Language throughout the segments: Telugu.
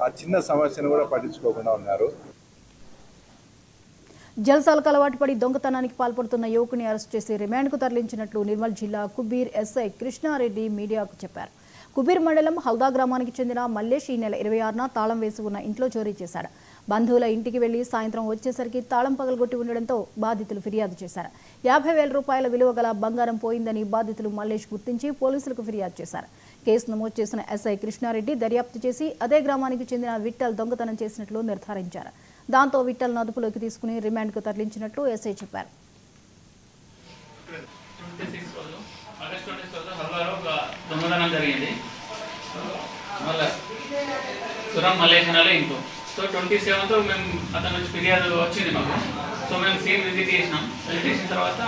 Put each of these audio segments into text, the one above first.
ఆ చిన్న సమస్యను కూడా పట్టించుకోకుండా ఉన్నారు. జల్సాలకు అలవాటు పడి దొంగతనానికి పాల్పడుతున్న యువకుని అరెస్ట్ చేసి రిమాండ్కు తరలించినట్లు నిర్మల్ జిల్లా కుబీర్ ఎస్ఐ కృష్ణారెడ్డి మీడియాకు చెప్పారు. కుబీర్ మండలం హల్దా గ్రామానికి చెందిన మల్లేష్ ఈ నెల 26న తాళం వేసి ఉన్న ఇంట్లో చోరీ చేశాడు. బంధువుల ఇంటికి వెళ్లి సాయంత్రం వచ్చేసరికి తాళం పగలగొట్టి ఉండడంతో బాధితులు ఫిర్యాదు చేశారు. 50,000 రూపాయల విలువ గల బంగారం పోయిందని బాధితులు మల్లేష్ గుర్తించి పోలీసులకు ఫిర్యాదు చేశారు. కేసు నమోదు చేసిన ఎస్ఐ కృష్ణారెడ్డి దర్యాప్తు చేసి అదే గ్రామానికి చెందిన విఠల్ దొంగతనం చేసినట్లు నిర్ధారించారు. దాంతో విఠల్ అదుపులోకి తీసుకుని రిమాండ్కు తరలించినట్లు ఎస్ఐ చెప్పారు. దొంగతనం జరిగింది సురం మలేషియాలో ఇంకో. సో 27తో మేము అతను నుంచి ఫిర్యాదు వచ్చింది మాకు. సో మేము సీన్ విజిట్ చేసినాం. విజిట్ చేసిన తర్వాత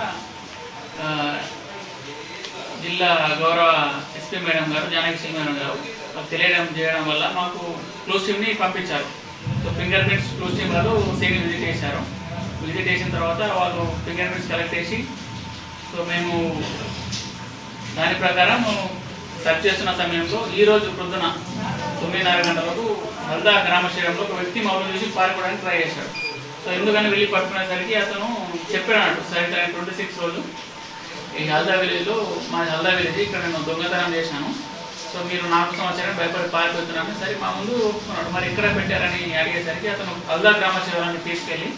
జిల్లా గౌరవ ఎస్పీ మేడం గారు, జానకి మేడం గారు చేయడం వల్ల మాకు క్లోజ్ టీమ్ని పంపించారు. So finger prints close team వాళ్ళు సీన్ విజిట్ చేశారు. విజిట్ చేసిన తర్వాత వాళ్ళు ఫింగర్ ప్రింట్స్ కలెక్ట్ చేసి సో మేము దాని ప్రకారం సెర్చ్ చేస్తున్న సమయంలో ఈరోజు ప్రొద్దున 9:30 గంటలకు హల్దా గ్రామ శిబిరంలో ఒక వ్యక్తి మమ్మల్ని చూసి పారిపోవడానికి ట్రై చేశాడు. సో ఎందుకని వెళ్ళి పట్టుకునేసరికి అతను చెప్పాడు, సరే 26 రోజు ఈ హల్దా విలేజ్లో, మా హల్దా విలేజ్ ఇక్కడ నేను దొంగతనం చేశాను. సో మీరు నాకు సంవత్సరం భయపడి పారిపోతున్నాను. సరే మా ముందు ఒప్పుకున్నాడు. మరి ఎక్కడ పెట్టారని అడిగేసరికి అతను హల్దా గ్రామ శిబిరాన్ని తీసుకెళ్ళి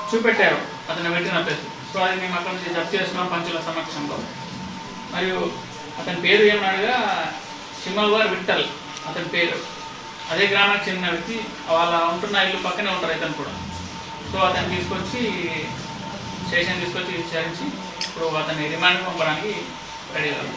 చూపెట్టారు అతను పెట్టిన ప్లేస్. సో అది మేము అక్కడ నుంచి జప్తు చేస్తున్నాం పంచుల సమక్షంలో. మరియు అతని పేరు ఏమన్నాడుగా సింహల్వార్ విఠల్ అతని పేరు. అదే గ్రామానికి చెందిన వ్యక్తి, వాళ్ళ ఉంటున్న ఇల్లు పక్కనే ఉంటారు ఇతను కూడా. సో అతన్ని తీసుకొచ్చి స్టేషన్ తీసుకొచ్చి విచారించి ఇప్పుడు అతన్ని రిమాండ్ పంపడానికి రెడీ కాదు.